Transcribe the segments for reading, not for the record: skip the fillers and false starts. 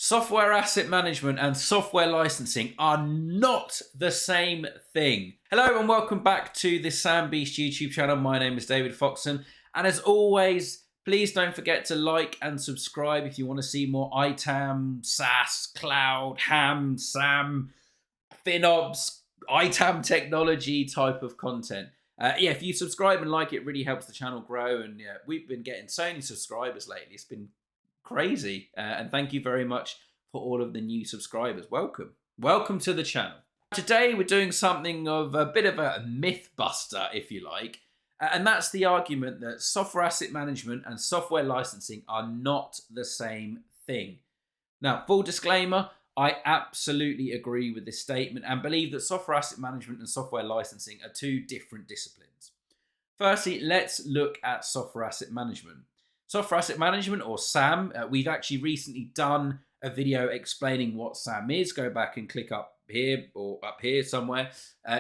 Software asset management and software licensing are not the same thing. Hello and welcome back to the Sam Beast YouTube channel. My name is David Foxen, and as always, please don't forget to like and subscribe if you want to see more ITAM, SaaS, Cloud, Ham, SAM, FinOps, ITAM technology type of content. If you subscribe and like, it really helps the channel grow. And yeah, we've been getting so many subscribers lately. It's been crazy. And thank you very much for all of the new subscribers. Welcome to the channel. Today we're doing something of a bit of a myth buster, if you like. And that's the argument that software asset management and software licensing are not the same thing. Now, full disclaimer, I absolutely agree with this statement and believe that software asset management and software licensing are two different disciplines. Firstly, let's look at software asset management. Software asset management, or SAM, we've actually recently done a video explaining what SAM is. Go back and click up here or up here somewhere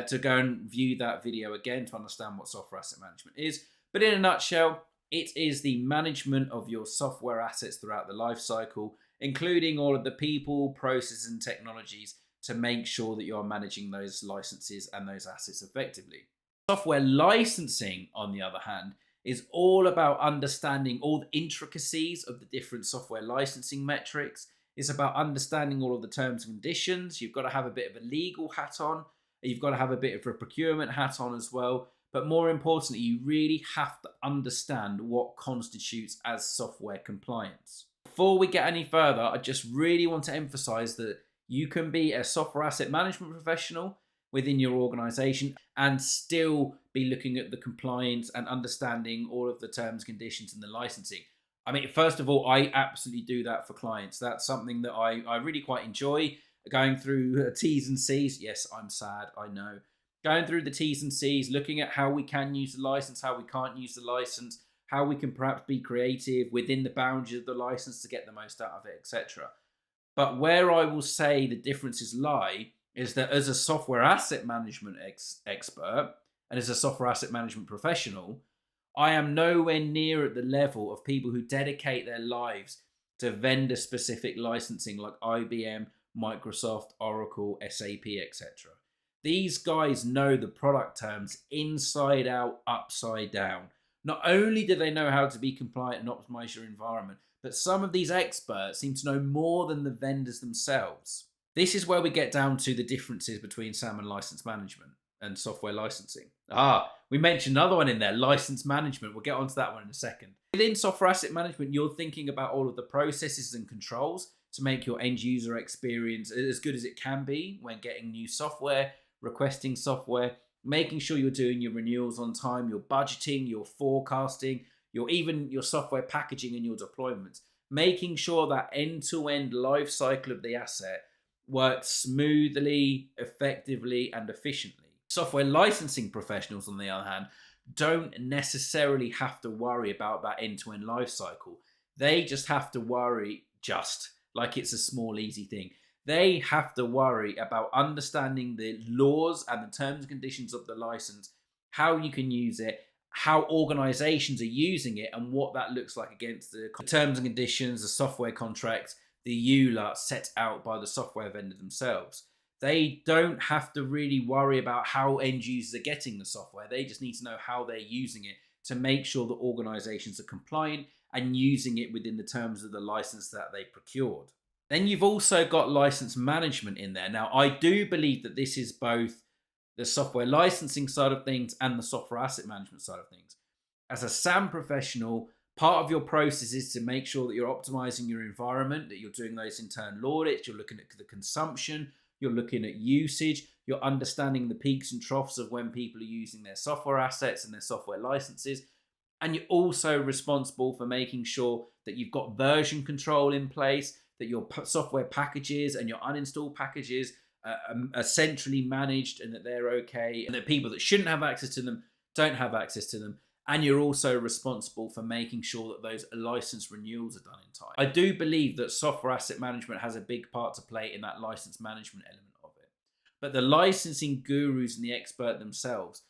to go and view that video again to understand what software asset management is. But in a nutshell, it is the management of your software assets throughout the life cycle, including all of the people, processes, and technologies to make sure that you're managing those licenses and those assets effectively. Software licensing, on the other hand, is all about understanding all the intricacies of the different software licensing metrics. It's about understanding all of the terms and conditions. You've got to have a bit of a legal hat on. You've got to have a bit of a procurement hat on as well. But more importantly, you really have to understand what constitutes as software compliance. Before we get any further, I just really want to emphasize that you can be a software asset management professional within your organization and still be looking at the compliance and understanding all of the terms, conditions, and the licensing. I mean, first of all, I absolutely do that for clients. That's something that I really quite enjoy, going through T's and C's. Yes, I'm sad, I know. Going through the T's and C's, looking at how we can use the license, how we can't use the license, how we can perhaps be creative within the boundaries of the license to get the most out of it, etc. But where I will say the differences lie is that as a software asset management expert and as a software asset management professional, I am nowhere near at the level of people who dedicate their lives to vendor-specific licensing like IBM, Microsoft, Oracle, SAP, etc. These guys know the product terms inside out, upside down. Not only do they know how to be compliant and optimize your environment, but some of these experts seem to know more than the vendors themselves. This is where we get down to the differences between SAM and license management and software licensing. We mentioned another one in there, license management. We'll get onto that one in a second. Within software asset management, you're thinking about all of the processes and controls to make your end user experience as good as it can be when getting new software, requesting software, making sure you're doing your renewals on time, your budgeting, your forecasting, your software packaging and your deployments, making sure that end-to-end life cycle of the asset works smoothly, effectively, and efficiently. Software licensing professionals, on the other hand, don't necessarily have to worry about that end-to-end life cycle. They just have to worry, just like it's a small, easy thing. They have to worry about understanding the laws and the terms and conditions of the license, how you can use it, how organizations are using it, and what that looks like against the terms and conditions, the software contracts, the EULA set out by the software vendor themselves. They don't have to really worry about how end users are getting the software. They just need to know how they're using it to make sure that organizations are compliant and using it within the terms of the license that they procured. Then you've also got license management in there. Now, I do believe that this is both the software licensing side of things and the software asset management side of things. As a SAM professional, part of your process is to make sure that you're optimizing your environment, that you're doing those internal audits, you're looking at the consumption, you're looking at usage, you're understanding the peaks and troughs of when people are using their software assets and their software licenses. And you're also responsible for making sure that you've got version control in place, that your software packages and your uninstall packages are centrally managed and that they're okay, and that people that shouldn't have access to them don't have access to them. And you're also responsible for making sure that those license renewals are done in time. I do believe that software asset management has a big part to play in that license management element of it. But the licensing gurus and the expert themselves,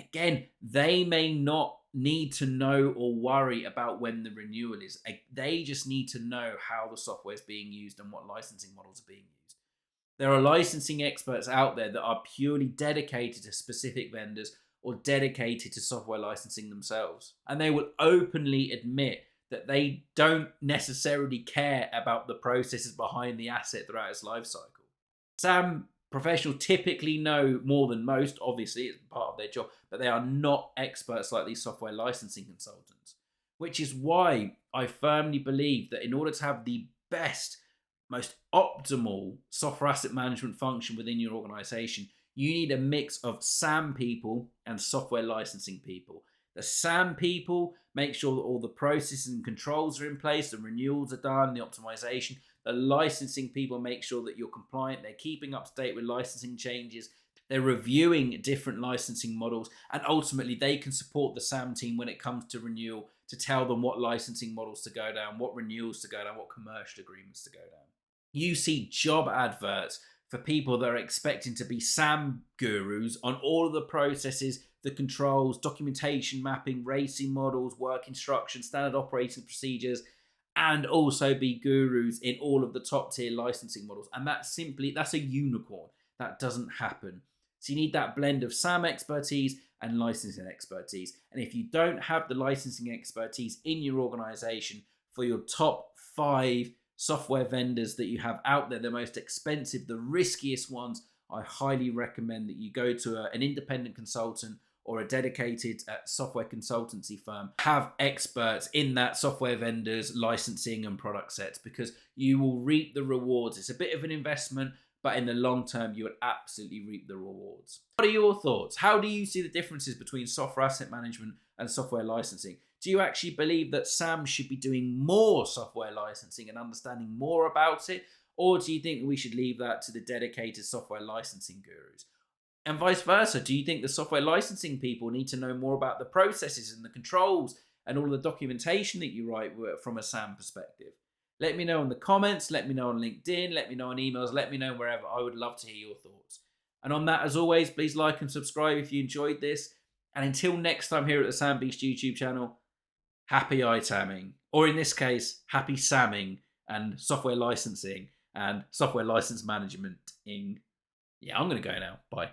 Again, they may not need to know or worry about when the renewal is. They just need to know how the software is being used and what licensing models are being used. There are licensing experts out there that are purely dedicated to specific vendors or dedicated to software licensing themselves. And they will openly admit that they don't necessarily care about the processes behind the asset throughout its life cycle. SAM professionals typically know more than most, obviously, it's part of their job, but they are not experts like these software licensing consultants, which is why I firmly believe that in order to have the best, most optimal software asset management function within your organization, you need a mix of SAM people and software licensing people. The SAM people make sure that all the processes and controls are in place, the renewals are done, the optimization. The licensing people make sure that you're compliant, they're keeping up to date with licensing changes, they're reviewing different licensing models, and ultimately they can support the SAM team when it comes to renewal to tell them what licensing models to go down, what renewals to go down, what commercial agreements to go down. You see job adverts for people that are expecting to be SAM gurus on all of the processes, the controls, documentation mapping, racing models, work instructions, standard operating procedures, and also be gurus in all of the top tier licensing models. And that's a unicorn. That doesn't happen. So you need that blend of SAM expertise and licensing expertise. And if you don't have the licensing expertise in your organization for your top 5 software vendors that you have out there, the most expensive, the riskiest ones, I highly recommend that you go to an independent consultant or a dedicated software consultancy firm. Have experts in that software vendors, licensing and product sets, because you will reap the rewards. It's a bit of an investment, but in the long term, you will absolutely reap the rewards. What are your thoughts? How do you see the differences between software asset management and software licensing? Do you actually believe that SAM should be doing more software licensing and understanding more about it? Or do you think we should leave that to the dedicated software licensing gurus? And vice versa, do you think the software licensing people need to know more about the processes and the controls and all the documentation that you write from a SAM perspective? Let me know in the comments, let me know on LinkedIn, let me know on emails, let me know wherever. I would love to hear your thoughts. And on that, as always, please like and subscribe if you enjoyed this. And until next time here at the Sam Beast YouTube channel, happy ITAMing. Or in this case, happy SAMing and software licensing and software license management. Yeah, I'm going to go now. Bye.